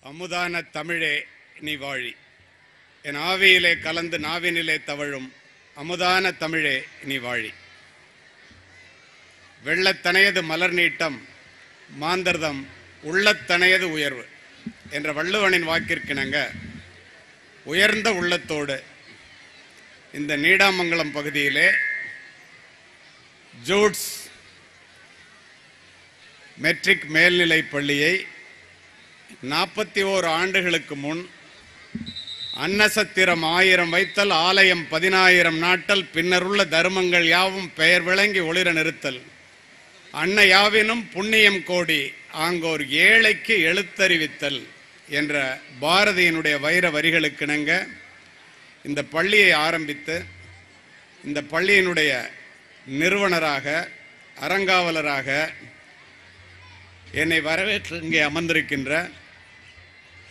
அமுதான தமிழே நீ வாழி, என் ஆவியிலே கலந்து நாவினிலே தவழும் அமுதான தமிழே நீ வாழி. வெள்ளத்தனையது மலர் நீட்டம் மாந்தர்தம் உள்ளத்தனையது உயர்வு என்ற வள்ளுவனின் வாக்கிற்கிணங்க உயர்ந்த உள்ளத்தோடு இந்த நீடாமங்கலம் பகுதியிலே ஜூட்ஸ் மெட்ரிக் மேல்நிலைப் பள்ளியை 41 ஆண்டுகளுக்கு முன் அன்னசத்திரம் 1000 வைத்தல், ஆலயம் 10000 நாட்டல், பின்னருள்ள தர்மங்கள் யாவும் பெயர் விளங்கி ஒளிர நிறுத்தல், அன்ன யாவினும் புண்ணியம் கோடி ஆங்கோர் ஏழைக்கு எழுத்தறிவித்தல் என்ற பாரதியினுடைய வைர வரிகளுக்கிணங்க இந்த பள்ளியை ஆரம்பித்து இந்த பள்ளியினுடைய நிறுவனராக அறங்காவலராக என்னை வரவேற்று இங்கே அமர்ந்திருக்கின்ற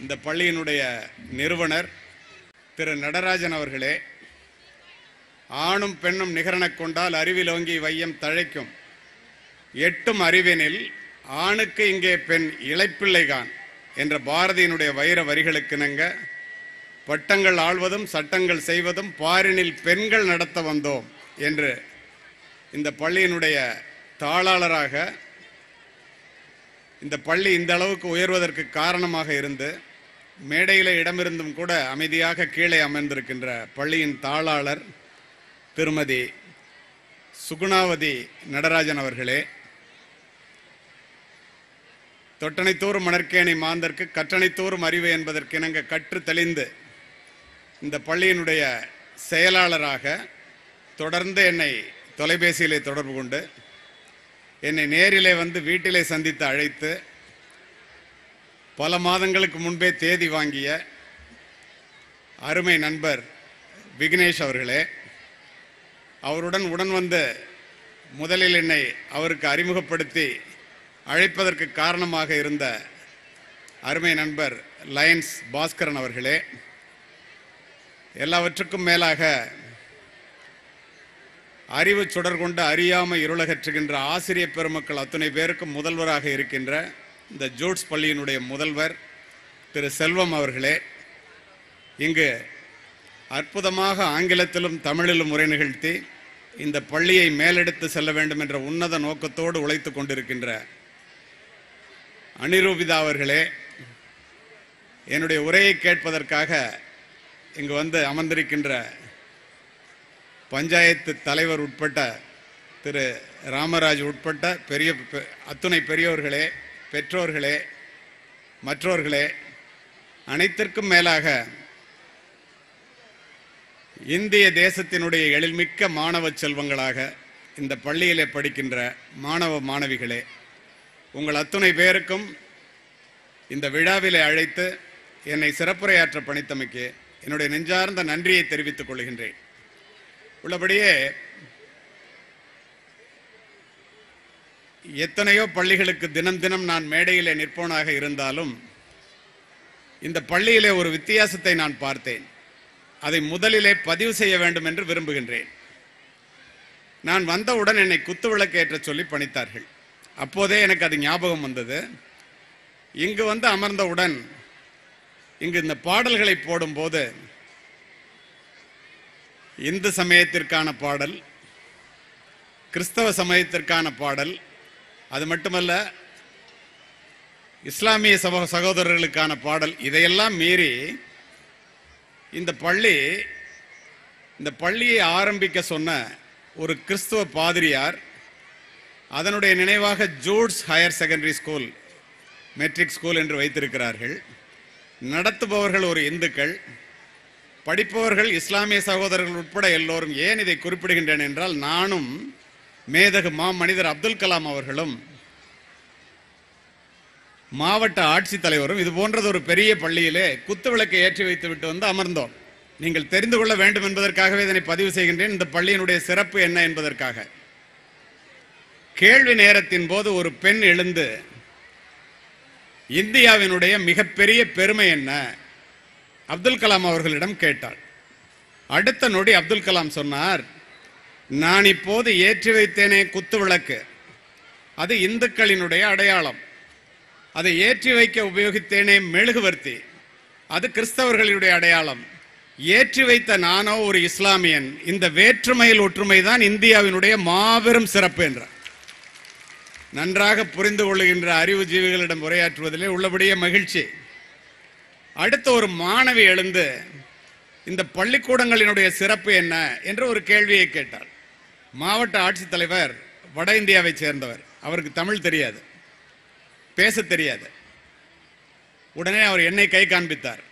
இந்த பள்ளியினுடைய நிறுவனர் திரு நடராஜன் அவர்களே, ஆணும் பெண்ணும் நிகரெனக் கொண்டால் அறிவிலோங்கி வையம் தழைக்கும், எட்டும் அறிவினில் ஆணுக்கு இங்கே பெண் இளைப்பிள்ளைகான் என்ற பாரதியினுடைய வைர வரிகளுக்கிணங்க பட்டங்கள் ஆள்வதும் சட்டங்கள் செய்வதும் பாரினில் பெண்கள் நடத்த வந்தோம் என்று இந்த பள்ளியினுடைய தாளாளராக இந்த பள்ளி இந்த அளவுக்கு உயர்வதற்கு காரணமாக இருந்து மேடையில் இடமிருந்தும் கூட அமைதியாக கீழே அமர்ந்திருக்கின்ற பள்ளியின் தாளாளர் திருமதி சுகுணாவதி நடராஜன் அவர்களே, தொட்டனைத்தோறும் மணற்கேணி மாந்தற்கு கற்றனைத்தோறும் அறிவு என்பதற்கிணங்க கற்று தெளிந்து இந்த பள்ளியினுடைய செயலாளராக தொடர்ந்து என்னை தொலைபேசியிலே தொடர்பு கொண்டு என்னை நேரிலே வந்து வீட்டிலே சந்தித்து அழைத்து பல மாதங்களுக்கு முன்பே தேதி வாங்கிய அருமை நண்பர் விக்னேஷ் அவர்களே, அவருடன் உடன் வந்து முதலில் என்னை அவருக்கு அறிமுகப்படுத்தி அழைப்பதற்கு காரணமாக இருந்த அருமை நண்பர் லயன்ஸ் பாஸ்கரன் அவர்களே, எல்லாவற்றுக்கும் மேலாக அறிவு சுடர் கொண்டு அறியாமை இருளகற்றுகின்ற ஆசிரியர் பெருமக்கள் அத்தனை பேருக்கும் முதல்வராக இருக்கின்ற இந்த ஜூட்ஸ் பள்ளியினுடைய முதல்வர் திரு செல்வம் அவர்களே, இங்கு அற்புதமாக ஆங்கிலத்திலும் தமிழிலும் உரை நிகழ்த்தி இந்த பள்ளியை மேலெடுத்து செல்ல வேண்டும் என்ற உன்னத நோக்கத்தோடு உழைத்து கொண்டிருக்கின்ற அனிரூபிதா அவர்களே, என்னுடைய உரையை கேட்பதற்காக இங்கு வந்து அமர்ந்திருக்கின்ற பஞ்சாயத்து தலைவர் உட்பட்ட திரு ராமராஜ் உட்பட்ட அத்துணை பெரியோர்களே, பெற்றோர்களே, மற்றோர்களே, அனைத்திற்கும் மேலாக இந்திய தேசத்தினுடைய எழில்மிக்க மாணவ செல்வங்களாக இந்த பள்ளியிலே படிக்கின்ற மாணவ மாணவிகளே, உங்கள் அத்துணை பேருக்கும் இந்த விழாவிலே அழைத்து என்னை சிறப்புரையாற்ற பணித்தமைக்கு என்னுடைய நெஞ்சார்ந்த நன்றியை தெரிவித்துக் கொள்கின்றேன். உள்ளபடியே எத்தனையோ பள்ளிகளுக்கு தினம் தினம் நான் மேடையிலே நிற்பவனாக இருந்தாலும் இந்த பள்ளியிலே ஒரு வித்தியாசத்தை நான் பார்த்தேன். அதை முதலிலே பதிவு செய்ய வேண்டும் என்று விரும்புகின்றேன். நான் வந்தவுடன் என்னை குத்துவிளக்கு ஏற்ற சொல்லி பணித்தார்கள். அப்போதே எனக்கு அது ஞாபகம் வந்தது. இங்கு வந்து அமர்ந்தவுடன் இங்கு இந்த பாடல்களை போடும்போது இந்து சமயத்திற்கான பாடல், கிறிஸ்தவ சமயத்திற்கான பாடல், அது மட்டுமல்ல இஸ்லாமிய சகோதரர்களுக்கான பாடல், இதையெல்லாம் மீறி இந்த பள்ளியை ஆரம்பிக்க சொன்ன ஒரு கிறிஸ்துவ பாதிரியார் அதனுடைய நினைவாக Jude's higher secondary school matric school என்று வைத்திருக்கிறார்கள். நடத்துபவர்கள் ஒரு இந்துக்கள், படிப்பவர்கள் இஸ்லாமிய சகோதரர்கள் உட்பட எல்லோரும். ஏன் இதை குறிப்பிடுகின்றேன் என்றால், நானும் மேதகு மனிதர் அப்துல் கலாம் அவர்களும் மாவட்ட ஆட்சித்தலைவரும் இது போன்றது ஒரு பெரிய பள்ளியிலே குத்துவிளக்கை ஏற்றி வைத்து விட்டு வந்து அமர்ந்தோம். நீங்கள் தெரிந்து கொள்ள வேண்டும் என்பதற்காகவே இதனை பதிவு செய்கின்றேன். இந்த பள்ளியினுடைய சிறப்பு என்ன என்பதற்காக. கேள்வி நேரத்தின் போது ஒரு பெண் எழுந்து இந்தியாவினுடைய மிகப்பெரிய பெருமை என்ன அப்துல் கலாம் அவர்களிடம் கேட்டாள். அடுத்த நொடி அப்துல் கலாம் சொன்னார், நான் இப்போது ஏற்றி வைத்தேனே குத்து விளக்கு, அது இந்துக்களினுடைய அடையாளம். அதை ஏற்றி வைக்க உபயோகித்தேனே மெழுகுவர்த்தி, அது கிறிஸ்தவர்களுடைய அடையாளம். ஏற்றி வைத்த நானோ ஒரு இஸ்லாமியன். இந்த வேற்றுமையில் ஒற்றுமை தான் இந்தியாவினுடைய மாபெரும் சிறப்பு என்றார். நன்றாக புரிந்து கொள்ளுகின்ற அறிவு ஜீவிகளிடம் உரையாற்றுவதிலே உள்ளபடியே மகிழ்ச்சி. அடுத்த ஒரு மாணவி எழுந்து இந்த பள்ளிக்கூடங்களினுடைய சிறப்பு என்ன என்று ஒரு கேள்வியை கேட்டார். மாவட்ட ஆட்சித்தலைவர் வட இந்தியாவை சேர்ந்தவர். அவருக்கு தமிழ் தெரியாது, பேச தெரியாது. உடனே அவர் என்னை கை காண்பித்தார்.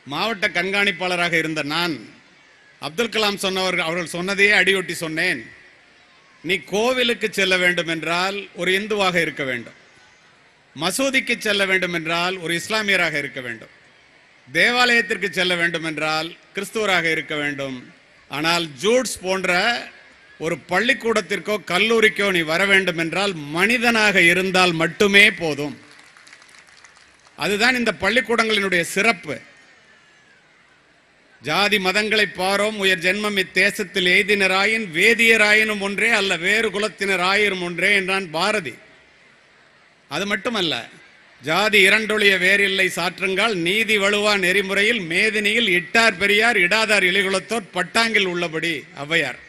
மாவட்ட கண்காணிப்பாளராக இருந்த நான் அப்துல் கலாம் அவர்கள் சொன்னதையே அடியொட்டி சொன்னேன். நீ கோவிலுக்கு செல்ல வேண்டும் என்றால் ஒரு இந்துவாக இருக்க வேண்டும், மசூதிக்கு செல்ல வேண்டும் என்றால் ஒரு இஸ்லாமியராக இருக்க வேண்டும், தேவாலயத்திற்கு செல்ல வேண்டும் என்றால் கிறிஸ்துவராக இருக்க வேண்டும். ஆனால் ஜூட்ஸ் போன்ற ஒரு பள்ளிக்கூடத்திற்கோ கல்லூரிக்கோ நீ வர வேண்டும் என்றால் மனிதனாக இருந்தால் மட்டுமே போதும். அதுதான் இந்த பள்ளிக்கூடங்களினுடைய சிறப்பு. ஜாதி மதங்களை பாரோம் உயர் ஜென்மம் இத்தேசத்தில் எய்தினராயின் வேதியராயினும் ஒன்றே அல்ல வேறு குலத்தினர் ஆயிரும் ஒன்றே என்றான் பாரதி. அது மட்டுமல்ல, ஜாதி இரண்டொழிய வேறில்லை சாற்றுங்கால் நீதி வலுவா நெறிமுறையில் மேதினியில் இட்டார் பெரியார் இடாதார் இழிகுலத்தோர் பட்டாங்கில் உள்ளபடி ஔவையார்.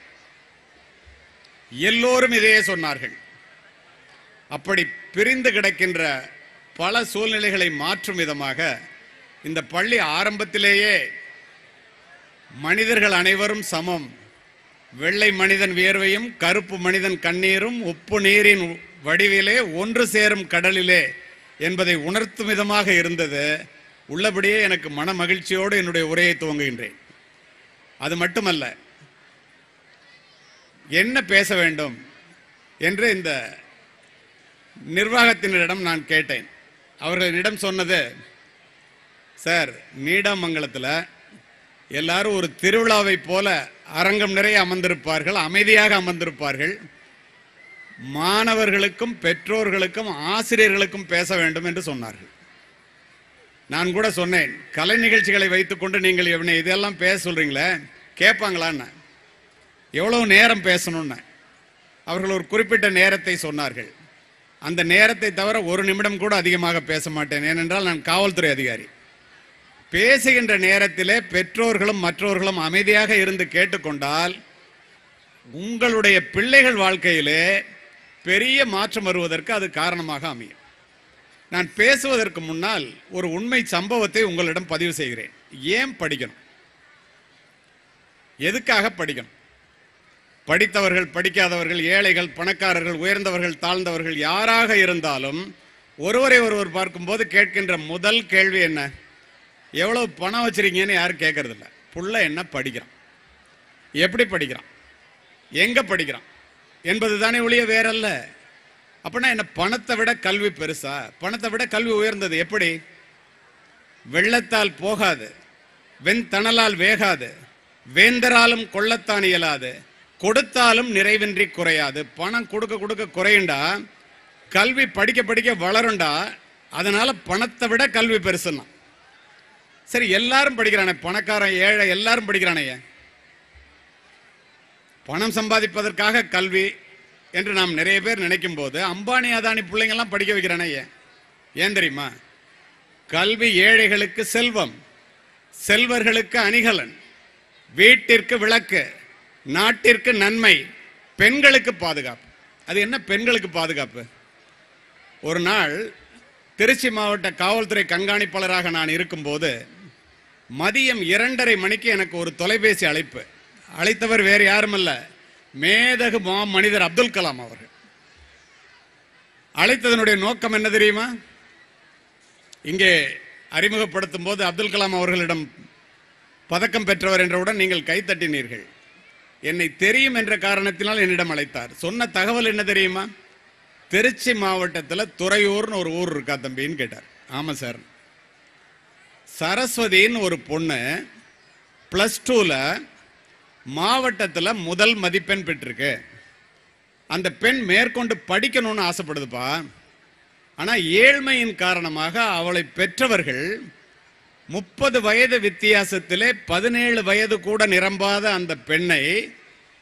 எல்லோரும் இதையே சொன்னார்கள். அப்படி பிரிந்து கிடக்கின்ற பல சூழ்நிலைகளை மாற்றும் விதமாக இந்த பள்ளி ஆரம்பத்திலேயே மனிதர்கள் அனைவரும் சமம், வெள்ளை மனிதன் வியர்வையும் கருப்பு மனிதன் கண்ணீரும் உப்பு நீரின் வடிவிலே ஒன்று சேரும் கடலிலே என்பதை உணர்த்தும் விதமாக இருந்தது. உள்ளபடியே எனக்கு மன மகிழ்ச்சியோடு என்னுடைய உரையை துவங்குகின்றேன். அது மட்டுமல்ல, என்ன பேச வேண்டும் என்று இந்த நிர்வாகத்தினரிடம் நான் கேட்டேன். அவர்களிடம் சொன்னது, சார், நீடாமங்கலத்தில் எல்லாரும் ஒரு திருவிழாவை போல அரங்கம் நிறைய அமர்ந்திருப்பார்கள், அமைதியாக அமர்ந்திருப்பார்கள். மாணவர்களுக்கும் பெற்றோர்களுக்கும் ஆசிரியர்களுக்கும் பேச வேண்டும் என்று சொன்னார்கள். நான் கூட சொன்னேன், கலை நிகழ்ச்சிகளை வைத்துக்கொண்டு நீங்கள் இதெல்லாம் பேச சொல்றீங்களே, கேட்பாங்களான்னு. எவ்வளவு நேரம் பேசணும்னு அவர்கள் ஒரு குறிப்பிட்ட நேரத்தை சொன்னார்கள். அந்த நேரத்தை தவிர ஒரு நிமிடம் கூட அதிகமாக பேச மாட்டேன். ஏனென்றால் நான் காவல்துறை அதிகாரி. பேசுகின்ற நேரத்திலே பெற்றோர்களும் மற்றவர்களும் அமைதியாக இருந்து கேட்டுக்கொண்டால் உங்களுடைய பிள்ளைகள் வாழ்க்கையிலே பெரிய மாற்றம் வருவதற்கு அது காரணமாக அமையும். நான் பேசுவதற்கு முன்னால் ஒரு உண்மை சம்பவத்தை உங்களிடம் பதிவு செய்கிறேன். ஏன் படிக்கணும், எதுக்காக படிக்கணும்? படித்தவர்கள் படிக்காதவர்கள், ஏழைகள் பணக்காரர்கள், உயர்ந்தவர்கள் தாழ்ந்தவர்கள், யாராக இருந்தாலும் ஒருவரை ஒருவர் பார்க்கும்போது கேட்கின்ற முதல் கேள்வி என்ன? எவ்வளவு பணம் வச்சிருக்கீங்கன்னு யாரும் கேட்கறதில்ல. புள்ள என்ன படிக்கிறான், எப்படி படிக்கிறான், எங்க படிக்கிறான் என்பது தானே ஒழிய வேறல்ல. அப்படின்னா என்ன, பணத்தை விட கல்வி பெருசா? பணத்தை விட கல்வி உயர்ந்தது. எப்படி? வெள்ளத்தால் போகாது, வெண்தணலால் வேகாது, வேந்தராலும் கொள்ளத்தான் இயலாது, கொடுத்தாலும் நிறைவின்றி குறையாது. பணம் கொடுக்க கொடுக்க குறையுண்டா, கல்வி படிக்க படிக்க வளருண்டா. அதனால பணத்தை விட கல்வி பெருசுன்னா. சரி, எல்லாரும் படிக்கிறானே, பணக்காரன் ஏழை எல்லாரும் படிக்கிறானே. பணம் சம்பாதிப்பதற்காக கல்வி என்று நாம் நிறைய பேர் நினைக்கும் போது அம்பானி அதானி பிள்ளைங்கெல்லாம் படிக்க வைக்கிறானே. ஏன் தெரியுமா? கல்வி ஏழைகளுக்கு செல்வம், செல்வர்களுக்கு அணிகலன், வீட்டிற்கு விளக்கு, நாட்டிற்கு நன்மை, பெண்களுக்கு பாதுகாப்பு. அது என்ன பெண்களுக்கு பாதுகாப்பு? ஒரு நாள் திருச்சி மாவட்ட காவல்துறை கண்காணிப்பாளராக நான் இருக்கும்போது மதியம் 2:30 மணிக்கு எனக்கு ஒரு தொலைபேசி அழைப்பு. அழைத்தவர் வேறு யாரும் அல்ல, மேதகு மனிதர் அப்துல் கலாம் அவர்கள். அழைத்ததனுடைய நோக்கம் என்ன தெரியுமா? இங்கே அறிமுகப்படுத்தும் போது அப்துல் கலாம் அவர்களிடம் பதக்கம் பெற்றவர் என்றவுடன் நீங்கள் கைத்தட்டினீர்கள். என்னை தெரியும் என்ற காரணத்தினால் என்னிடம் அழைத்தார். சொன்ன தகவல் என்ன தெரியுமா? திருச்சி மாவட்டத்தில் துறையூர்னு ஒரு ஊர் இருக்கா தம்பின்னு கேட்டார். ஆமாம் சார். சரஸ்வதின்னு ஒரு பொண்ணு +2ல மாவட்டத்தில் முதல் மதிப்பெண் பெற்றிருக்கு. அந்த பெண் மேற்கொண்டு படிக்கணும்னு ஆசைப்படுதுப்பா. ஆனால் ஏழ்மையின் காரணமாக அவளை பெற்றவர்கள் 30 வயது வித்தியாசத்திலே 17 வயது கூட நிரம்பாத அந்த பெண்ணை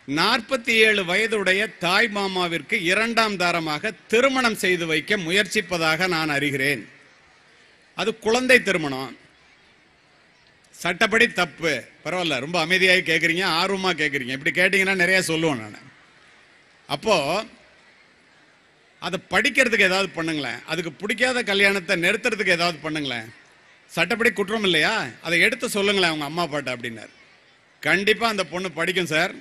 47 வயதுடைய தாய் மாமாவிற்கு 2ஆம் தாரமாக திருமணம் செய்து வைக்க முயற்சிப்பதாக நான் அறிகிறேன். அது குழந்தை திருமணம், சட்டப்படி தப்பு. பரவாயில்ல, ரொம்ப அமைதியாக கேட்குறீங்க, ஆர்வமாக கேட்குறீங்க. இப்படி கேட்டிங்கன்னா நிறைய சொல்லுவேன் நான். அப்போ அதை படிக்கிறதுக்கு ஏதாவது பண்ணுங்களேன், அதுக்கு பிடிக்காத கல்யாணத்தை நிறுத்துறதுக்கு ஏதாவது பண்ணுங்களேன். சட்டப்படி குற்றம் இல்லையா, அதை எடுத்து சொல்லுங்களேன் அவங்க அம்மா அப்பாட்ட அப்படின்னார். கண்டிப்பாக அந்த பொண்ணு படிக்கும் சார்,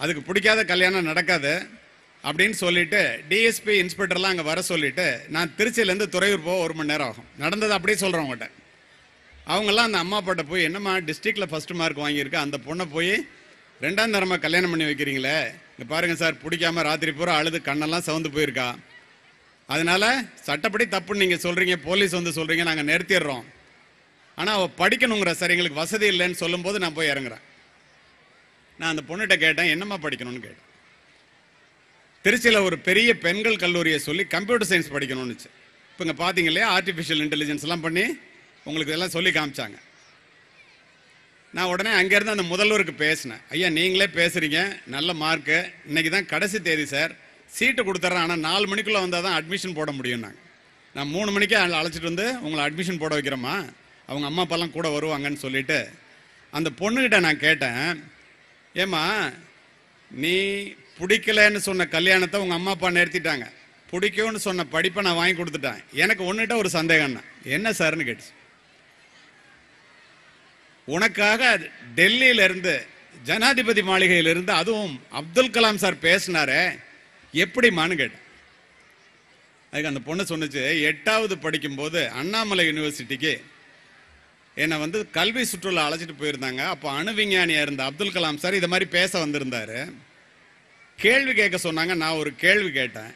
அதுக்கு பிடிக்காத கல்யாணம் நடக்காது அப்படின்னு சொல்லிட்டு டிஎஸ்பி இன்ஸ்பெக்டர்லாம் அங்கே வர சொல்லிட்டு நான் திருச்சியிலேருந்து துறையூர் போக 1 மணி நேரம் ஆகும். நடந்தது அப்படியே சொல்கிறேன் அவங்ககிட்ட. அவங்கெல்லாம் அந்த அம்மா அப்பாட்ட போய், என்னம்மா டிஸ்ட்ரிக்டில் ஃபஸ்ட்டு மார்க் வாங்கியிருக்க அந்த பொண்ணை போய் 2ஆம் தரமாக கல்யாணம் பண்ணி வைக்கிறீங்களே, இங்கே பாருங்கள் சார், பிடிக்காம ராத்திரி பூரா அழுது கண்ணெல்லாம் சவுந்து போயிருக்கா, அதனால சட்டப்படி தப்புன்னு நீங்கள் சொல்கிறீங்க, போலீஸ் வந்து சொல்கிறீங்க, நாங்கள் நிறுத்திடுறோம், ஆனால் அவள் படிக்கணுங்கிற சார், எங்களுக்கு வசதி இல்லைன்னு சொல்லும்போது நான் போய் இறங்குறேன். நான் அந்த பொண்ணுகிட்ட கேட்டேன், என்னம்மா படிக்கணும்னு கேட்டேன். திருச்சியில் ஒரு பெரிய பெண்கள் கல்லூரியை சொல்லி கம்ப்யூட்டர் சயின்ஸ் படிக்கணும்னுச்சு. இப்போ இங்கே பார்த்தீங்க இல்லையா, ஆர்டிஃபிஷியல் இன்டெலிஜென்ஸ்லாம் பண்ணி உங்களுக்கு எல்லாம் சொல்லி காமிச்சாங்க. நான் உடனே அங்கேருந்து அந்த முதல்வருக்கு பேசினேன். ஐயா, நீங்களே பேசுகிறீங்க, நல்ல மார்க்கு, இன்றைக்கி தான் கடைசி தேதி சார், சீட்டு கொடுத்துட்றேன், ஆனால் 4 மணிக்குள்ளே வந்தால் தான் அட்மிஷன் போட முடியும். நான் 3 மணிக்கே அழைச்சிட்டு வந்து உங்களை அட்மிஷன் போட வைக்கிறேம்மா, அவங்க அம்மா அப்பாலாம் கூட வருவாங்கன்னு சொல்லிட்டு அந்த பொண்ணுக்கிட்ட நான் கேட்டேன், ஏம்மா நீ பிடிக்கலன்னு சொன்ன கல்யாணத்தை உங்கள் அம்மா அப்பா நிறுத்திட்டாங்க, பிடிக்கும்னு சொன்ன படிப்பை நான் வாங்கி கொடுத்துட்டேன், எனக்கு ஒன்றுகிட்ட ஒரு சந்தேகம்னா என்ன சார்னு கேட்டுச்சு. உனக்காக டெல்லியிலிருந்து ஜனாதிபதி மாளிகையிலிருந்து அதுவும் அப்துல் கலாம் சார் பேசினாரே, எப்படிமான்னு கேட்டேன். அதுக்கு அந்த பொண்ணு சொன்னிச்சு, 8வது படிக்கும்போது அண்ணாமலை யூனிவர்சிட்டிக்கு என்னை வந்து கல்வி சுற்றுலா அழைச்சிட்டு போயிருந்தாங்க. அப்போ அணு விஞ்ஞானியாக இருந்த அப்துல் கலாம் சார் இதை மாதிரி பேச வந்திருந்தாரு. கேள்வி கேட்க சொன்னாங்க. நான் ஒரு கேள்வி கேட்டேன்,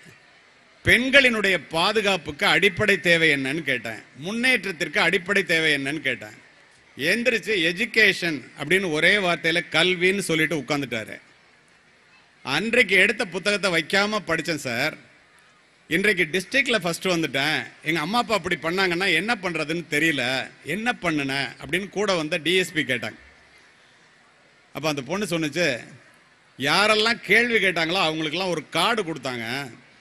பெண்களினுடைய பாதுகாப்புக்கு அடிப்படை தேவை என்னன்னு கேட்டேன், முன்னேற்றத்திற்கு அடிப்படை தேவை என்னன்னு கேட்டேன். எந்திரிச்சு எஜுகேஷன் அப்படின்னு ஒரே வார்த்தையில் கல்வின்னு சொல்லிட்டு உட்காந்துட்டாரு. அன்றைக்கு எடுத்த புத்தகத்தை வைக்காம படித்தேன் சார், இன்றைக்கு டிஸ்ட்ரிக்ட்ல ஃபர்ஸ்ட் வந்துட்டேன், எங்கள் அம்மா அப்பா அப்படி பண்ணாங்கன்னா என்ன பண்ணுறதுன்னு தெரியல, என்ன பண்ணுன அப்படின்னு கூட வந்த டிஎஸ்பி கேட்டாங்க. அப்போ அந்த பொண்ணு சொன்னிச்சு, யாரெல்லாம் கேள்வி கேட்டாங்களோ அவங்களுக்கெல்லாம் ஒரு கார்டு கொடுத்தாங்க,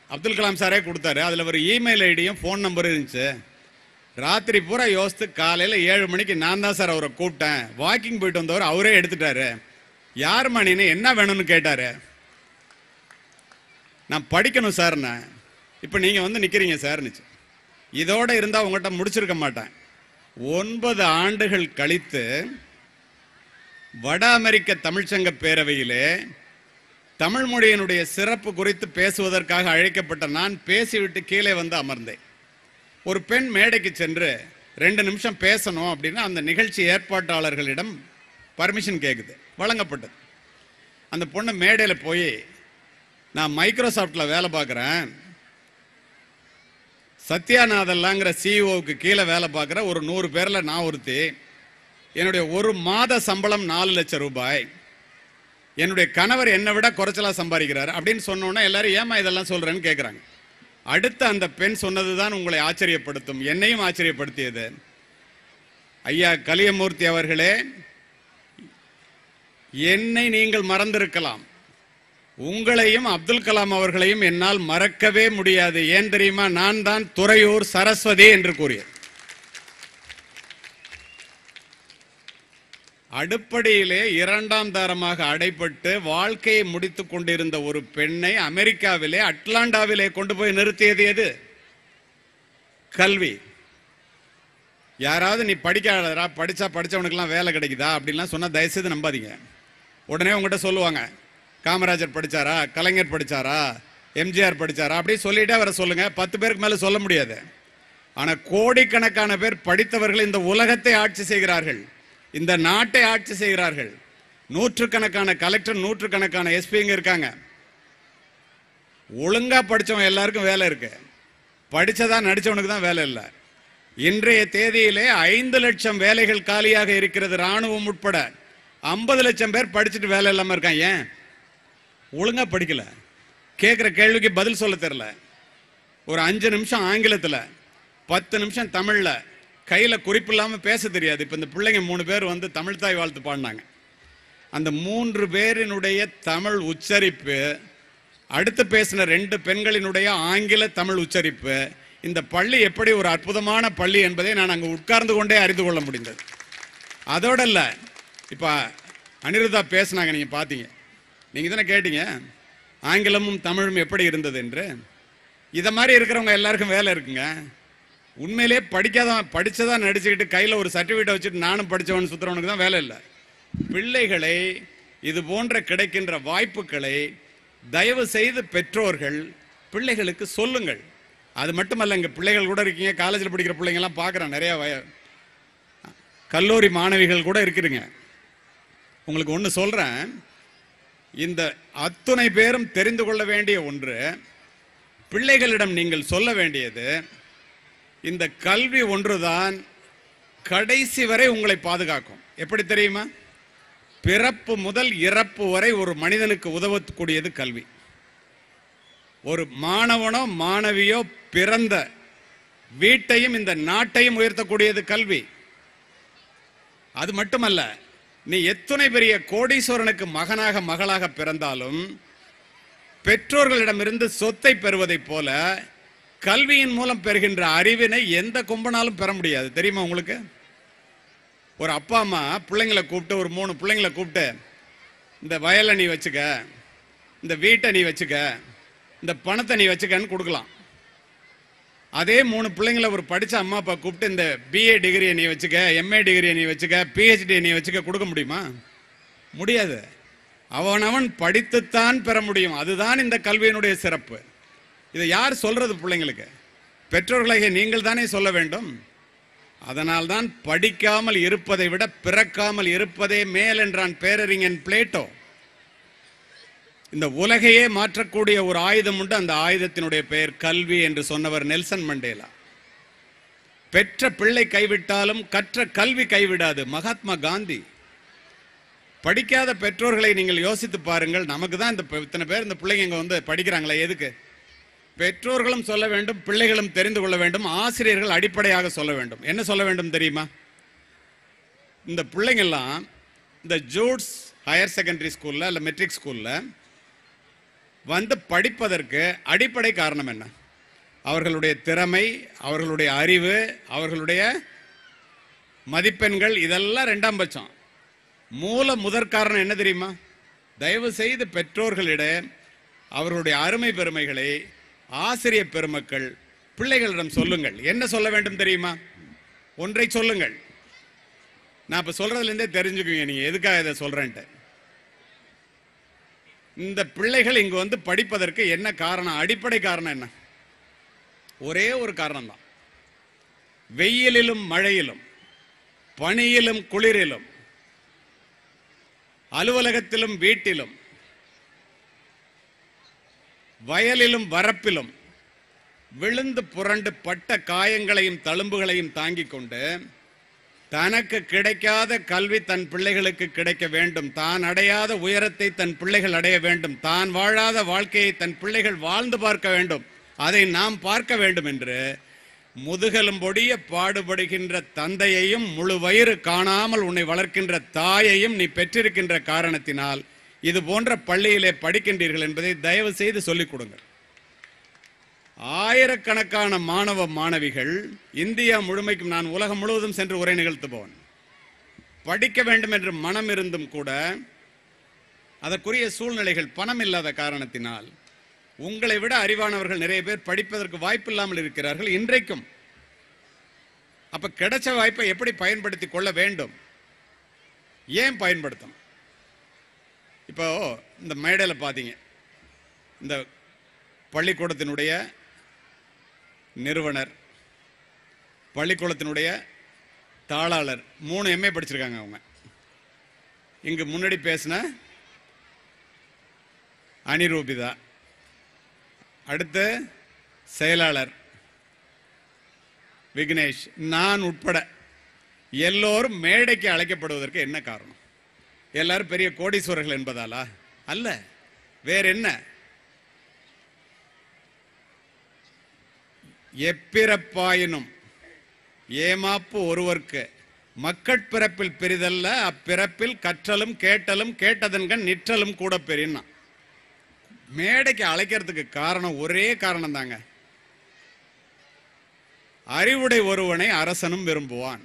அப்துல் கலாம் சாரே கொடுத்தாரு, அதில் ஒரு இமெயில் ஐடியும் ஃபோன் நம்பரும் இருந்துச்சு. ராத்திரி பூரா யோசித்து காலையில் 7 மணிக்கு நான் தான் சார் அவரை கூப்பிட்டேன், வாக்கிங் போயிட்டு வந்தவர் அவரே எடுத்துட்டாரு, யார் மணின்னு என்ன வேணும்னு கேட்டாரு, நான் படிக்கணும் சார்ண்ண, இப்போ நீங்கள் வந்து நிற்கிறீங்க சார்னுச்சு. இதோட இருந்தால் உங்கள்கிட்ட முடிச்சிருக்க மாட்டேன். 9 ஆண்டுகள் கழித்து வட அமெரிக்க தமிழ்ச்சங்க பேரவையிலே தமிழ் மொழியினுடைய சிறப்பு குறித்து பேசுவதற்காக அழைக்கப்பட்ட நான் பேசிவிட்டு கீழே வந்து அமர்ந்தேன். ஒரு பெண் மேடைக்கு சென்று 2 நிமிஷம் பேசணும் அப்படின்னா அந்த நிகழ்ச்சி ஏற்பாட்டாளர்களிடம் பர்மிஷன் கேட்குது, வழங்கப்பட்டது. அந்த பொண்ணு மேடையில் போய், நான் மைக்ரோசாஃப்டில் வேலை பார்க்குறேன், சத்யாநாதல்லாங்கிற சிஇஓவுக்கு கீழே வேலை பார்க்குற ஒரு 100 பேரில் நான் ஒருத்தி, என்னுடைய ஒரு மாத சம்பளம் 4 லட்சம் ரூபாய், என்னுடைய கணவர் என்னை விட குறைச்சலாக சம்பாதிக்கிறார் அப்படின்னு சொன்னோன்னா எல்லாரும் ஏமா இதெல்லாம் சொல்கிறேன்னு கேட்குறாங்க. அடுத்த அந்த பெண் சொன்னதுதான் உங்களை ஆச்சரியப்படுத்தும், என்னையும் ஆச்சரியப்படுத்தியது. ஐயா கலியமூர்த்தி அவர்களே, என்னை நீங்கள் மறந்திருக்கலாம், உங்களையும் அப்துல் கலாம் அவர்களையும் என்னால் மறக்கவே முடியாது. ஏன் தெரியுமா, நான் தான் துறையூர் சரஸ்வதி என்று கூறியது. அடுப்படியிலே 2ஆம் தாரமாக அடைப்பட்டு வாழ்க்கையை முடித்துக் கொண்டிருந்த ஒரு பெண்ணை அமெரிக்காவிலே அட்லாண்டாவிலே கொண்டு போய் நிறுத்தியது எது? கல்வி. யாராவது நீ படிக்காதரா, படிச்சவனுக்கெல்லாம் வேலை கிடைக்குதா அப்படின்லாம் சொன்னா தயவுசெய்து நம்பாதீங்க. உடனே உங்ககிட்ட சொல்லுவாங்க, காமராஜர் படிச்சாரா, கலைஞர் படிச்சாரா, எம்ஜிஆர் படிச்சாரா அப்படி சொல்லிட்டே வர சொல்லுங்க. 10 பேருக்கு மேல சொல்ல முடியாது. ஆனா கோடிக்கணக்கான பேர் படித்தவர்கள் இந்த உலகத்தை ஆட்சி செய்கிறார்கள், இந்த நாட்டை ஆட்சி செய்கிறார்கள். நூற்றுக்கணக்கான கலெக்டர், நூற்றுக்கணக்கான எஸ்பிங்க இருக்காங்க. ஒழுங்கா படிச்சவன் எல்லாருக்கும் வேலை இருக்கு, படிச்சதா நடிச்சவனுக்கு தான் வேலை இல்லை. இன்றைய தேதியிலே 5 லட்சம் வேலைகள் காலியாக இருக்கிறது, ராணுவம் உட்பட. 50 லட்சம் பேர் படிச்சுட்டு வேலை இல்லாம இருக்கான். ஏன்? ஒழுங்கா படிக்கல, கேட்கிற கேள்விக்கு பதில் சொல்ல தெரியல. ஒரு 5 நிமிஷம் ஆங்கிலத்தில், 10 நிமிஷம் தமிழ்ல, கையில குறிப்பு இல்லாம பேச தெரியாது. இப்ப இந்த பிள்ளைங்க 3 பேர் வந்து தமிழ் தாய் வாழ்த்து பாடினாங்க. அந்த 3 பேரினுடைய தமிழ் உச்சரிப்பு, அடுத்து பேசின 2 பெண்களினுடைய ஆங்கில தமிழ் உச்சரிப்பு, இந்த பள்ளி எப்படி ஒரு அற்புதமான பள்ளி என்பதை நான் அங்கு உட்கார்ந்து கொண்டே அறிந்து கொள்ள முடிந்தது. அதோட இல்ல, இப்ப அனிருதா பேசினாங்க, நீங்க பாத்தீங்க, நீங்க தானே கேட்டீங்க ஆங்கிலமும் தமிழும் எப்படி இருந்தது என்று. இத மாதிரி இருக்கிறவங்க எல்லாருக்கும் வேலை இருக்குங்க. உண்மையிலே படிச்சதா நடிச்சுக்கிட்டு கையில ஒரு சர்டிபிகேட் வச்சுட்டு நானும் படிச்சவன் சுத்துறவனுக்கு தான் வேலை இல்லை. பிள்ளைகளை, இது போன்ற கிடைக்கின்ற வாய்ப்புகளை தயவு செய்து பெற்றோர்கள் பிள்ளைகளுக்கு சொல்லுங்கள். அது மட்டுமல்ல, இங்க பிள்ளைகள் கூட இருக்கீங்க, காலேஜில் படிக்கிற பிள்ளைங்க எல்லாம் பார்க்குறேன், நிறைய கல்லூரி மாணவிகள் கூட இருக்கிறீங்க. உங்களுக்கு ஒன்று சொல்றேன், இந்த அத்துணை பேரும் தெரிந்து கொள்ள வேண்டிய ஒன்று, பிள்ளைகளிடம் நீங்கள் சொல்ல வேண்டியது, இந்த கல்வி ஒன்றுதான் கடைசி வரை உங்களை பாதுகாக்கும். எப்படி தெரியுமா? பிறப்பு முதல் இறப்பு வரை ஒரு மனிதனுக்கு உதவக்கூடியது கல்வி. ஒரு மாணவனோ மாணவியோ பிறந்த வீட்டையும் இந்த நாட்டையும் உயர்த்தக்கூடியது கல்வி. அது மட்டுமல்ல, நீ எத்தனை பெரிய கோடீஸ்வரனுக்கு மகனாக மகளாக பிறந்தாலும் பெற்றோர்களிடமிருந்து சொத்தை பெறுவதைப் போல கல்வியின் மூலம் பெறுகின்ற அறிவினை எந்த கொம்பனாலும் பெற முடியாது. தெரியுமா உங்களுக்கு? ஒரு அப்பா அம்மா பிள்ளைங்களை கூப்பிட்டு, ஒரு 3 பிள்ளைங்களை கூப்பிட்டு, இந்த வயலை நீ வச்சுக்க, இந்த வீட்டை நீ வச்சுக்க, இந்த பணத்தை நீ வச்சுக்கன்னு கொடுக்கலாம். அதே 3 பிள்ளைங்களை ஒரு படிச்ச அம்மா அப்பா கூப்பிட்டு, இந்த பிஏ டிகிரியை நீ வச்சுக்க, எம்ஏ டிகிரியை நீ வச்சுக்க, பிஹெச்டியை நீ வச்சுக்க கொடுக்க முடியுமா? முடியாது. அவனவன் படித்துத்தான் பெற முடியும். அதுதான் இந்த கல்வியினுடைய சிறப்பு. இதை யார் சொல்றது பிள்ளைங்களுக்கு? பெற்றோர்களாகிய நீங்கள் தானே சொல்ல வேண்டும். அதனால்தான் படிக்காமல் இருப்பதை விட பிறக்காமல் இருப்பதே மேல் என்றான் பேரறிஞன் பிளேட்டோ. இந்த உலகையே மாற்றக்கூடிய ஒரு ஆயுதம் உண்டு, அந்த ஆயுதத்தினுடைய பெயர் கல்வி என்று சொன்னவர் நெல்சன் மண்டேலா. பெற்ற பிள்ளை கைவிட்டாலும் கற்ற கல்வி கைவிடாது மகாத்மா காந்தி. படிக்காத பெற்றோர்களை நீங்கள் யோசித்து பாருங்கள். நமக்கு தான் இத்தனை பேர் இந்த பிள்ளைங்க இங்க வந்து படிக்கிறாங்களே, எதுக்கு? பெற்றோர்களும் சொல்ல வேண்டும், பிள்ளைகளும் தெரிந்து கொள்ள வேண்டும், ஆசிரியர்கள் அடிப்படையாக சொல்ல வேண்டும். என்ன சொல்ல வேண்டும் தெரியுமா? இந்த பிள்ளைங்கெல்லாம் இந்த ஜூட்ஸ் ஹையர் செகண்டரி ஸ்கூல்ல இல்ல மெட்ரிக் ஸ்கூல்ல வந்து படிப்பதற்கு அடிப்படை காரணம் என்ன? அவர்களுடைய திறமை, அவர்களுடைய அறிவு, அவர்களுடைய மதிப்பெண்கள், இதெல்லாம் 2ஆம் பட்சம். முதற் காரணம் என்ன தெரியுமா? தயவு செய்து பெற்றோர்களிடம் அவர்களுடைய அருமை பெருமைகளை ஆசிரியர் பெருமக்கள் பிள்ளைகளிடம் சொல்லுங்கள். என்ன சொல்ல வேண்டும் தெரியுமா? ஒன்றை சொல்லுங்கள். நான் இப்ப சொல்றதுல இருந்தே தெரிஞ்சுக்குவீங்க நீங்க எதுக்காக இதை சொல்றேன்ட்டு. இந்த பிள்ளைகள் இங்கு வந்து படிப்பதற்கு என்ன காரணம்? அடிப்படை காரணம் என்ன? ஒரே ஒரு காரணம் தான். வெயிலிலும் மழையிலும், பனியிலும் குளிரிலும், அலுவலகத்திலும் வீட்டிலும், வயலிலும் வரப்பிலும் விழுந்து புரண்டு பட்ட காயங்களையும் தழும்புகளையும் தாங்கிக் கொண்டு தனக்கு கிடைக்காத கல்வி தன் பிள்ளைகளுக்கு கிடைக்க வேண்டும், தான் அடையாத உயரத்தை தன் பிள்ளைகள் அடைய வேண்டும், தான் வாழாத வாழ்க்கையை தன் பிள்ளைகள் வாழ்ந்து பார்க்க வேண்டும், அதை நாம் பார்க்க வேண்டும் என்று முதுகெலும்பொடிய பாடுபடுகின்ற தந்தையையும் முழு வயிறு காணாமல் உன்னை வளர்க்கின்ற தாயையும் நீ பெற்றிருக்கின்ற காரணத்தினால் இது போன்ற பள்ளியிலே படிக்கின்றீர்கள் என்பதை தயவு செய்து சொல்லிக் கொடுங்கள். ஆயிரக்கணக்கான மாணவ மாணவிகள், இந்தியா முழுமைக்கும், நான் உலகம் முழுவதும் சென்று உரை நிகழ்த்துபவன், படிக்க வேண்டும் என்று மனம் இருந்தும் கூட அதற்குரிய சூழ்நிலைகள், பணம் இல்லாத காரணத்தினால் உங்களை விட அறிவானவர்கள் நிறைய பேர் படிப்பதற்கு வாய்ப்பு இல்லாமல் இருக்கிறார்கள் இன்றைக்கும். அப்ப கிடைச்ச வாய்ப்பை எப்படி பயன்படுத்திக் கொள்ள வேண்டும்? ஏன் பயன்படுத்தணும்? இப்போ இந்த மேடையில் பார்த்தீங்க, இந்த பள்ளிக்கூடத்தினுடைய நிறுவனர், பள்ளிக்கூடத்தினுடைய தாளாளர், 3 MA படிச்சிருக்காங்க அவங்க. இங்கு முன்னாடி பேசின அனிரூபிதா, அடுத்து செயலாளர் விக்னேஷ், நான் உட்பட எல்லோரும் மேடைக்கு அழைக்கப்படுவதற்கு என்ன காரணம்? எல்லாரும் பெரிய கோடீஸ்வரர்கள் என்பதாலா? அல்ல, வேற என்ன? எப்பிறப்பாயினும் ஏமாப்பு ஒருவர்க்கு மக்கட்பிறப்பில் பெரிதல்ல அப்பிறப்பில் கற்றலும் கேட்டலும் கேட்டதன்கண் நிற்றலும் கூட பெரியன்னா. மேடைக்கு அழைக்கிறதுக்கு காரணம் ஒரே காரணம் தாங்க. அறிவுடை ஒருவனை அரசனும் விரும்புவான்.